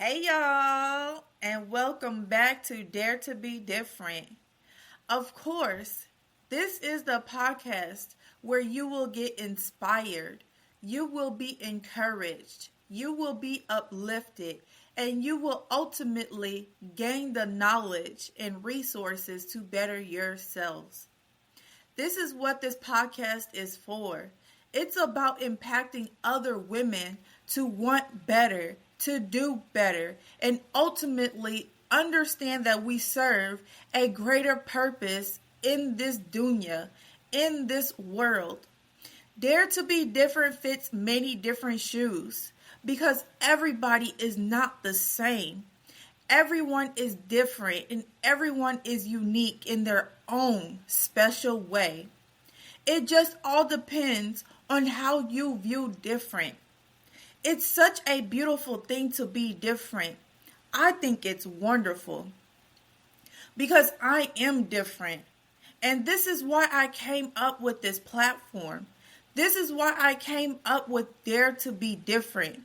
Hey y'all, and welcome back to Dare to Be Different. Of course, this is the podcast where you will get inspired, you will be encouraged, you will be uplifted, and you will ultimately gain the knowledge and resources to better yourselves. This is what this podcast is for. It's about impacting other women to want better, to do better, and ultimately understand that we serve a greater purpose in this dunya, in this world. Dare to be different fits many different shoes because everybody is not the same. Everyone is different and everyone is unique in their own special way. It just all depends on how you view different. It's such a beautiful thing to be different. I think it's wonderful because I am different. And this is why I came up with this platform. This is why I came up with Dare to Be Different.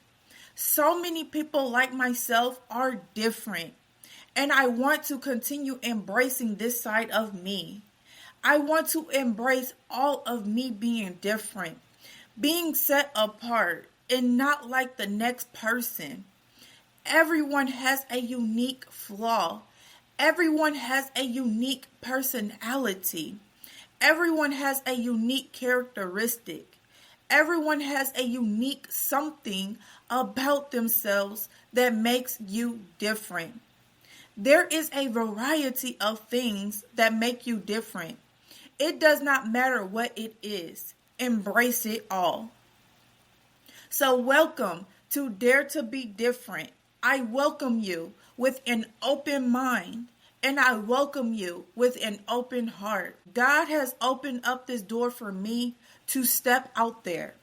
So many people like myself are different. And I want to continue embracing this side of me. I want to embrace all of me being different, being set apart, and not like the next person. Everyone has a unique flaw. Everyone has a unique personality. Everyone has a unique characteristic. Everyone has a unique something about themselves that makes you different. There is a variety of things that make you different. It does not matter what it is. Embrace it all. So welcome to Dare to Be Different. I welcome you with an open mind and I welcome you with an open heart. God has opened up this door for me to step out there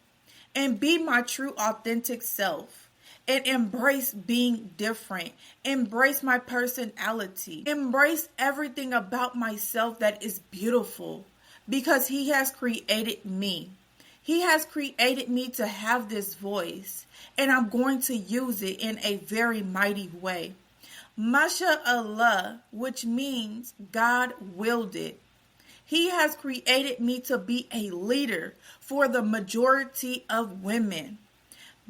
and be my true authentic self and embrace being different. Embrace my personality. Embrace everything about myself that is beautiful because He has created me. He has created me to have this voice, and I'm going to use it in a very mighty way. Mashallah, which means God willed it. He has created me to be a leader for the majority of women.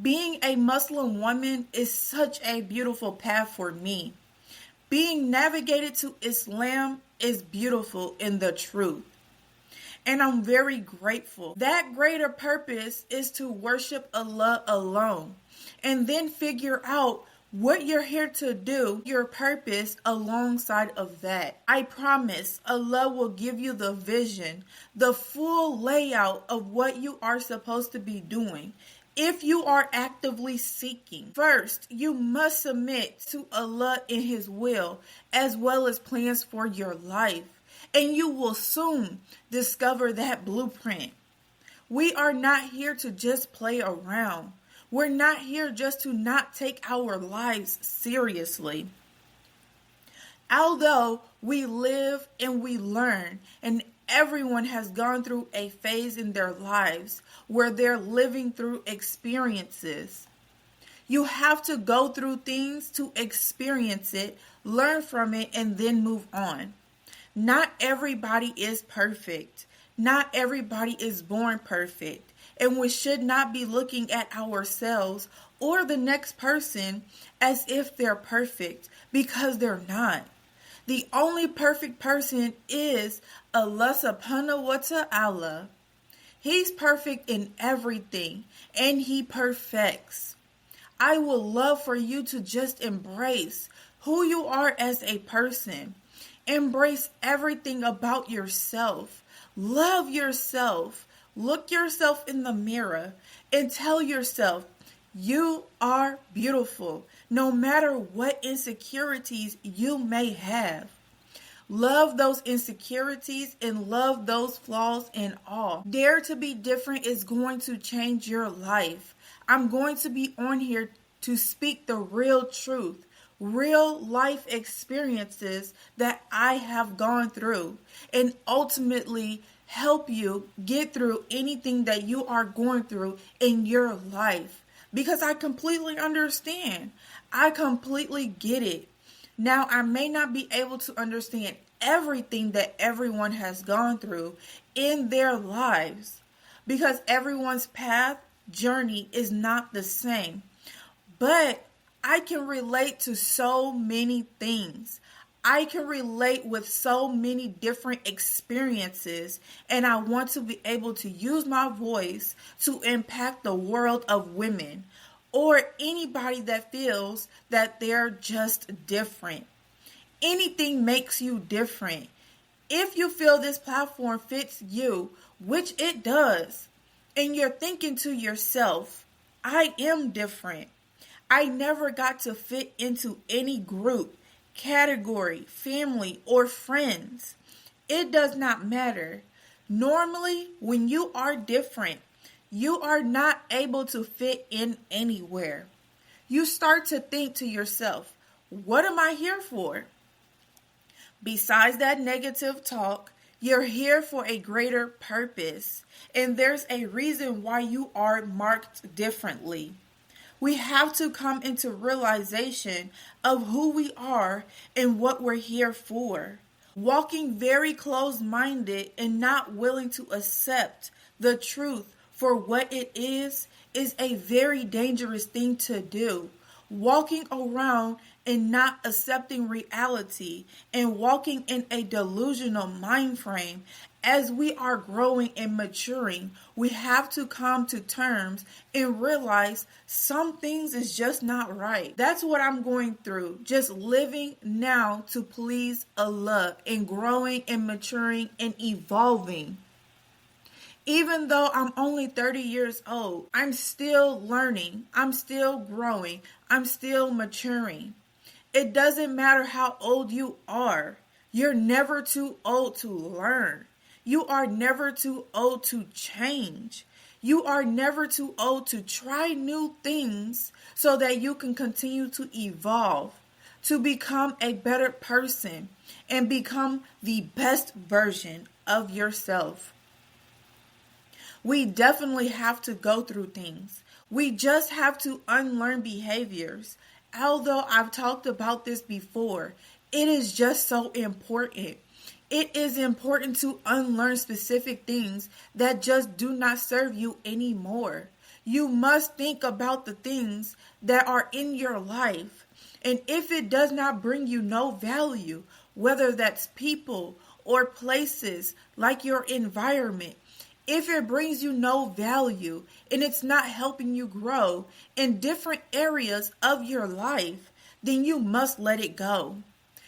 Being a Muslim woman is such a beautiful path for me. Being navigated to Islam is beautiful in the truth. And I'm very grateful. That greater purpose is to worship Allah alone and then figure out what you're here to do, your purpose alongside of that. I promise Allah will give you the vision, the full layout of what you are supposed to be doing. If you are actively seeking, first, you must submit to Allah in His will as well as plans for your life. And you will soon discover that blueprint. We are not here to just play around. We're not here just to not take our lives seriously. Although we live and we learn, and everyone has gone through a phase in their lives where they're living through experiences. You have to go through things to experience it, learn from it, and then move on. Not everybody is perfect. Not everybody is born perfect. And we should not be looking at ourselves or the next person as if they're perfect, because they're not. The only perfect person is Allah subhanahu wa ta'ala. He's perfect in everything, and He perfects. I would love for you to just embrace who you are as a person. Embrace everything about yourself. Love yourself. Look yourself in the mirror and tell yourself, you are beautiful, no matter what insecurities you may have. Love those insecurities and love those flaws and all. Dare to Be Different is going to change your life. I'm going to be on here to speak the real truth. Real life experiences that I have gone through and ultimately help you get through anything that you are going through in your life. because I completely understand. I completely get it. Now, I may not be able to understand everything that everyone has gone through in their lives because everyone's path, journey is not the same. But I can relate to so many things. I can relate with so many different experiences, and I want to be able to use my voice to impact the world of women or anybody that feels that they're just different. Anything makes you different. If you feel this platform fits you, which it does, and you're thinking to yourself, I am different. I never got to fit into any group, category, family, or friends. It does not matter. Normally, when you are different, you are not able to fit in anywhere. You start to think to yourself, what am I here for? Besides that negative talk, you're here for a greater purpose, and there's a reason why you are marked differently. We have to come into realization of who we are and what we're here for. Walking very closed-minded and not willing to accept the truth for what it is a very dangerous thing to do. Walking around and not accepting reality and walking in a delusional mind frame. As we are growing and maturing, we have to come to terms and realize some things is just not right. That's what I'm going through. Just living now to please Allah and growing and maturing and evolving. Even though I'm only 30 years old, I'm still learning. I'm still growing. I'm still maturing. It doesn't matter how old you are. You're never too old to learn. You are never too old to change. You are never too old to try new things so that you can continue to evolve, to become a better person and become the best version of yourself. We definitely have to go through things. We just have to unlearn behaviors. Although I've talked about this before, it is just so important. It is important to unlearn specific things that just do not serve you anymore. You must think about the things that are in your life. And if it does not bring you no value, whether that's people or places like your environment, if it brings you no value and it's not helping you grow in different areas of your life, then you must let it go.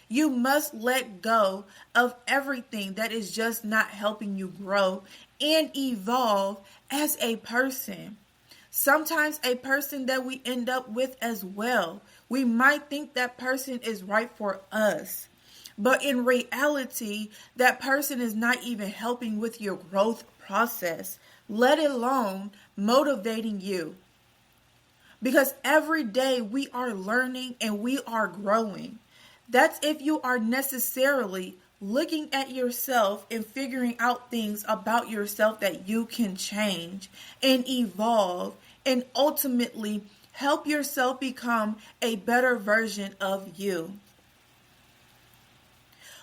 You must let go of everything that is just not helping you grow and evolve as a person. Sometimes a person that we end up with as well, we might think that person is right for us. But in reality, that person is not even helping with your growth process, let alone motivating you. Because every day we are learning and we are growing. That's if you are necessarily looking at yourself and figuring out things about yourself that you can change and evolve and ultimately help yourself become a better version of you.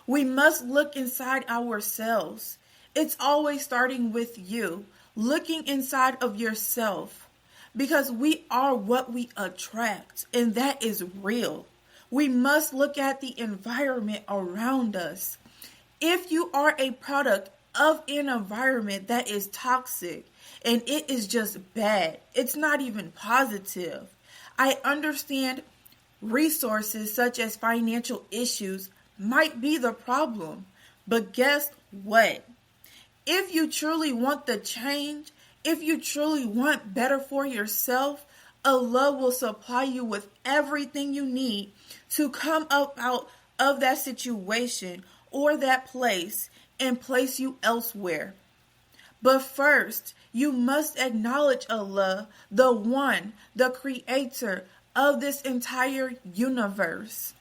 We must look inside ourselves. It's always starting with you, looking inside of yourself, because we are what we attract, and that is real. We must look at the environment around us. If you are a product of an environment that is toxic and it is just bad, it's not even positive. I understand resources such as financial issues might be the problem, but guess what? If you truly want the change, if you truly want better for yourself, Allah will supply you with everything you need to come up out of that situation or that place and place you elsewhere. But first, you must acknowledge Allah, the one, the creator of this entire universe.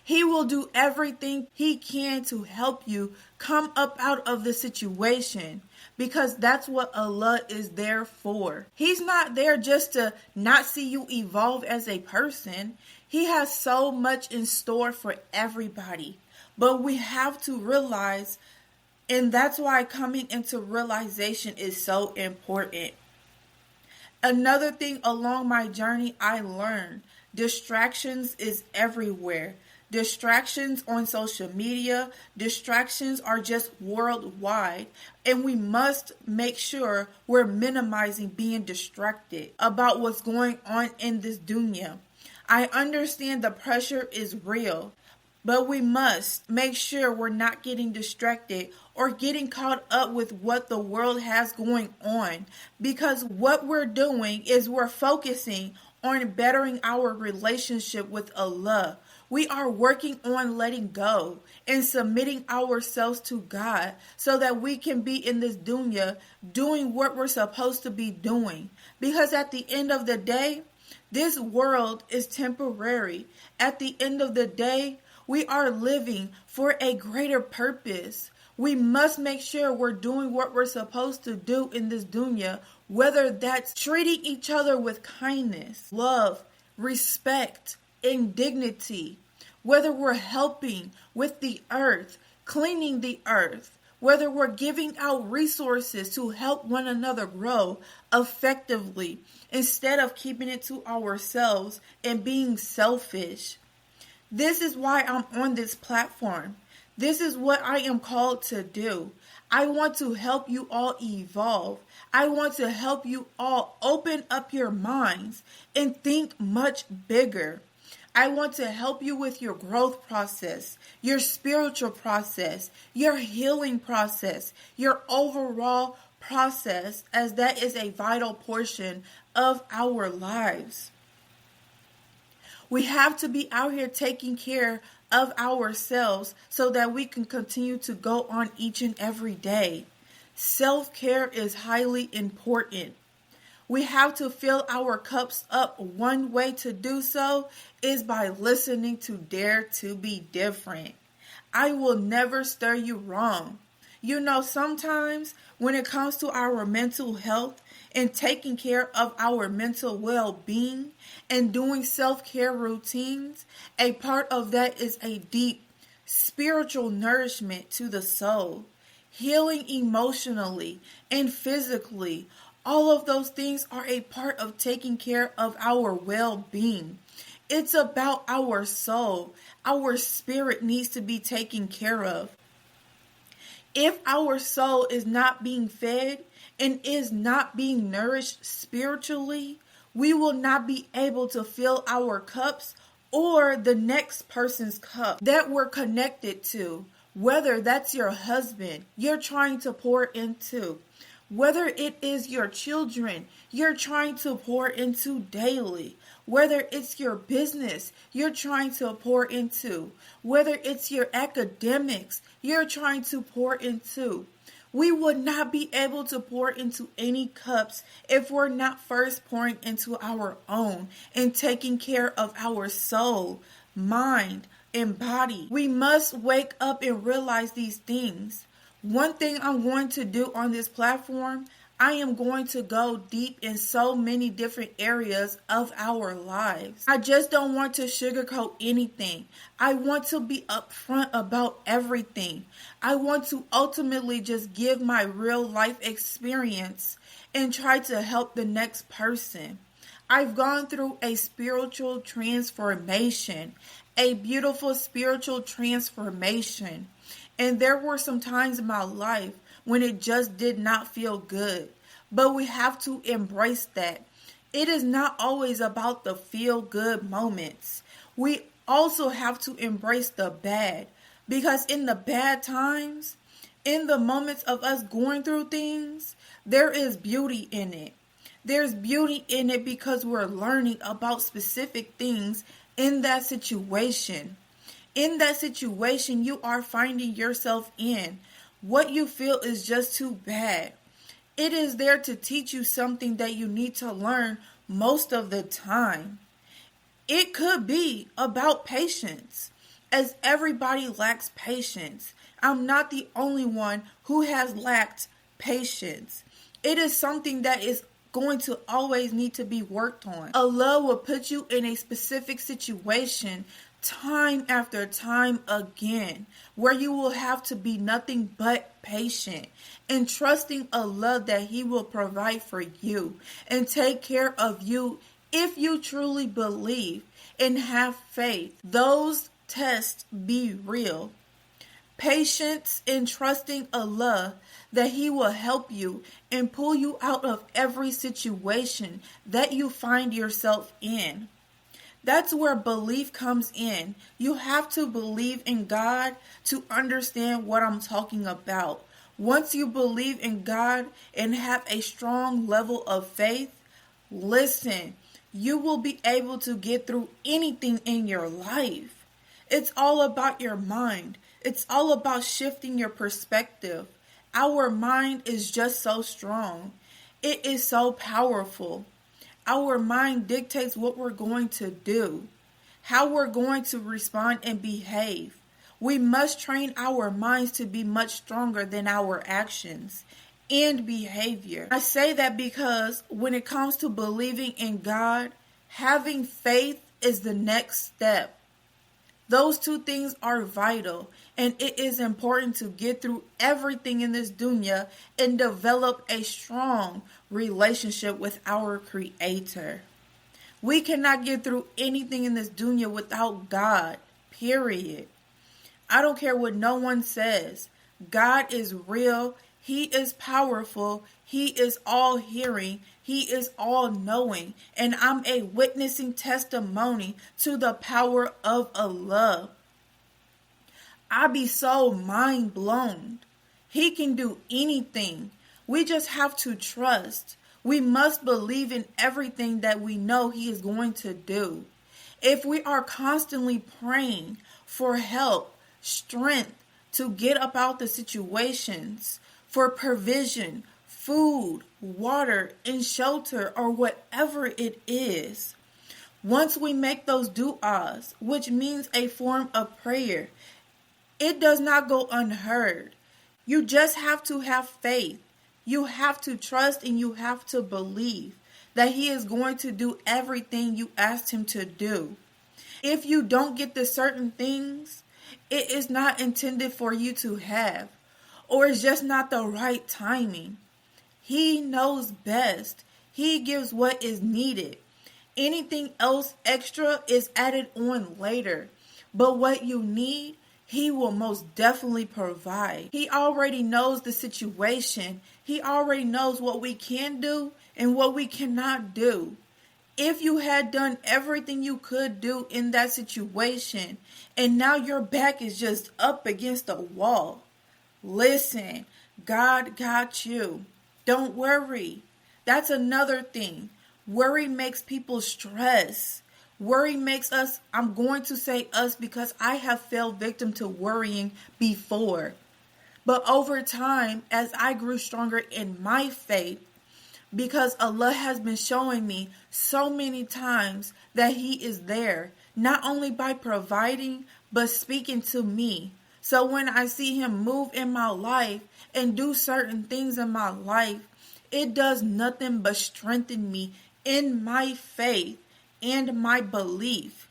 He will do everything he can to help you come up out of the situation, because that's what Allah is there for. He's not there just to not see you evolve as a person. He has so much in store for everybody. But we have to realize, and that's why coming into realization is so important. Another thing along my journey I learned, distractions is everywhere. Distractions on social media, distractions are just worldwide, and we must make sure we're minimizing being distracted about what's going on in this dunya. I understand the pressure is real, but we must make sure we're not getting distracted or getting caught up with what the world has going on, because what we're doing is we're focusing on bettering our relationship with Allah. We are working on letting go and submitting ourselves to God so that we can be in this dunya doing what we're supposed to be doing. Because at the end of the day, this world is temporary. At the end of the day, we are living for a greater purpose. We must make sure we're doing what we're supposed to do in this dunya, whether that's treating each other with kindness, love, respect, and dignity, whether we're helping with the earth, cleaning the earth, whether we're giving out resources to help one another grow effectively instead of keeping it to ourselves and being selfish. This is why I'm on this platform. This is what I am called to do. I want to help you all evolve. I want to help you all open up your minds and think much bigger. I want to help you with your growth process, your spiritual process, your healing process, your overall process, as that is a vital portion of our lives. We have to be out here taking care of ourselves so that we can continue to go on each and every day. Self-care is highly important. We have to fill our cups up. One way to do so is by listening to Dare to Be Different. I will never stir you wrong. You know, sometimes when it comes to our mental health and taking care of our mental well-being and doing self-care routines, a part of that is a deep spiritual nourishment to the soul, healing emotionally and physically. All of those things are a part of taking care of our well-being. It's about our soul. Our spirit needs to be taken care of. If our soul is not being fed and is not being nourished spiritually, we will not be able to fill our cups or the next person's cup that we're connected to. Whether that's your husband you're trying to pour into, whether it is your children you're trying to pour into daily, whether it's your business you're trying to pour into, whether it's your academics you're trying to pour into. We would not be able to pour into any cups if we're not first pouring into our own and taking care of our soul, mind, and body. We must wake up and realize these things. One thing I'm going to do on this platform, I am going to go deep in so many different areas of our lives. I just don't want to sugarcoat anything. I want to be upfront about everything. I want to ultimately just give my real life experience and try to help the next person. I've gone through a spiritual transformation, a beautiful spiritual transformation. And there were some times in my life when it just did not feel good. But we have to embrace that. It is not always about the feel-good moments. We also have to embrace the bad. Because in the bad times, in the moments of us going through things, there is beauty in it. There's beauty in it because we're learning about specific things in that situation. In that situation you are finding yourself in, what you feel is just too bad. It is there to teach you something that you need to learn most of the time. It could be about patience. as everybody lacks patience. I'm not the only one who has lacked patience. It is something that is going to always need to be worked on. Allah will put you in a specific situation time after time again, where you will have to be nothing but patient and trusting Allah that He will provide for you and take care of you if you truly believe and have faith. Those tests be real. Patience in trusting Allah that He will help you and pull you out of every situation that you find yourself in. That's where belief comes in. You have to believe in God to understand what I'm talking about. Once you believe in God and have a strong level of faith, listen, you will be able to get through anything in your life. It's all about your mind. It's all about shifting your perspective. Our mind is just so strong. It is so powerful. Our mind dictates what we're going to do, how we're going to respond and behave. We must train our minds to be much stronger than our actions and behavior. I say that because when it comes to believing in God, having faith is the next step. Those two things are vital, and it is important to get through everything in this dunya and develop a strong relationship with our Creator. We cannot get through anything in this dunya without God, period. I don't care what no one says. God is real. He is powerful. He is all hearing. He is all knowing. And I'm a witnessing testimony to the power of Allah. I be so mind blown. He can do anything. We just have to trust. We must believe in everything that we know He is going to do. If we are constantly praying for help, strength to get up out the situations, for provision, food, water, and shelter, or whatever it is. Once we make those du'as, which means a form of prayer, it does not go unheard. You just have to have faith. You have to trust and you have to believe that He is going to do everything you asked Him to do. If you don't get the certain things, it is not intended for you to have, or it's just not the right timing. He knows best. He gives what is needed. Anything else extra is added on later. But what you need, He will most definitely provide. He already knows the situation. He already knows what we can do and what we cannot do. If you had done everything you could do in that situation, and now your back is just up against the wall, listen, God got you. Don't worry. That's another thing. Worry makes people stress. Worry makes us, I'm going to say us because I have fell victim to worrying before. But over time, as I grew stronger in my faith, because Allah has been showing me so many times that He is there, not only by providing, but speaking to me. So when I see Him move in my life and do certain things in my life, it does nothing but strengthen me in my faith and my belief.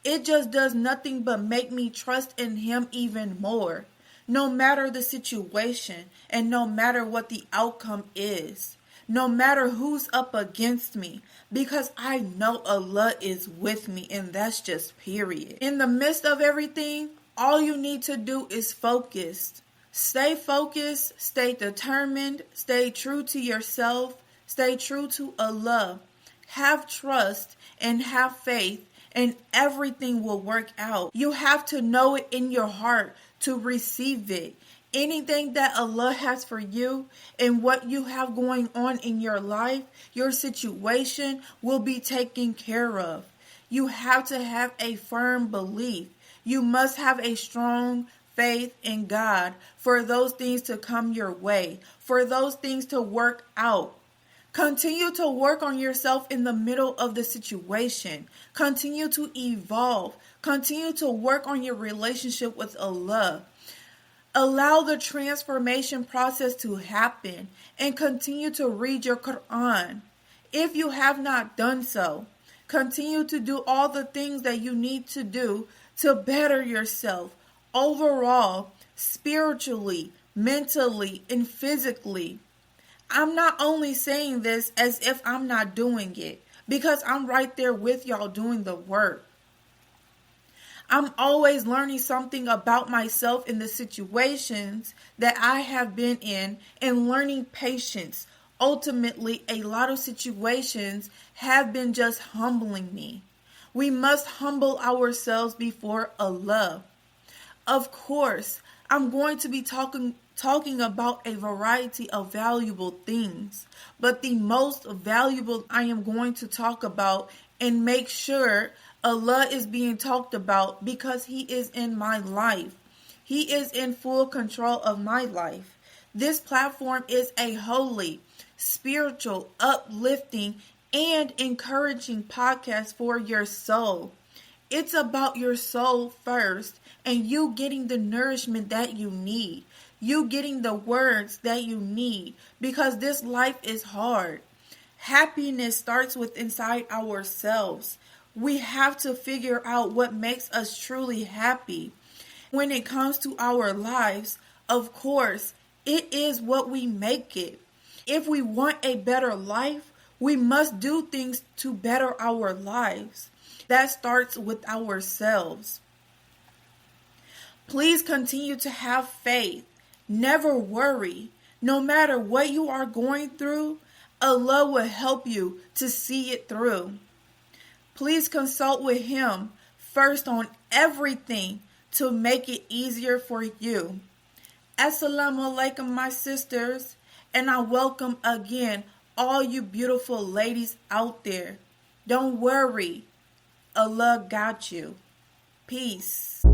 It just does nothing but make me trust in Him even more, no matter the situation and no matter what the outcome is, no matter who's up against me, because I know Allah is with me, and that's just period. In the midst of everything, all you need to do is focus. Stay focused, stay determined, stay true to yourself, stay true to Allah. Have trust and have faith, and everything will work out. You have to know it in your heart to receive it. Anything that Allah has for you and what you have going on in your life, your situation will be taken care of. You have to have a firm belief. You must have a strong faith in God for those things to come your way, for those things to work out. Continue to work on yourself in the middle of the situation. Continue to evolve. Continue to work on your relationship with Allah. Allow the transformation process to happen and continue to read your Quran. If you have not done so, continue to do all the things that you need to do to better yourself overall, spiritually, mentally, and physically. I'm not only saying this as if I'm not doing it, because I'm right there with y'all doing the work. I'm always learning something about myself in the situations that I have been in and learning patience. Ultimately, a lot of situations have been just humbling me. We must humble ourselves before Allah. Of course, I'm going to be talking about a variety of valuable things, but the most valuable I am going to talk about and make sure Allah is being talked about because He is in my life. He is in full control of my life. This platform is a holy, spiritual, uplifting, and encouraging podcast for your soul. It's about your soul first and you getting the nourishment that you need. You getting the words that you need because this life is hard. Happiness starts with inside ourselves. We have to figure out what makes us truly happy. When it comes to our lives, of course, it is what we make it. If we want a better life, we must do things to better our lives. That starts with ourselves. Please continue to have faith. Never worry. No matter what you are going through, Allah will help you to see it through. Please consult with Him first on everything to make it easier for you. Assalamu alaikum, my sisters, and I welcome again all you beautiful ladies out there. Don't worry. Allah got you. Peace.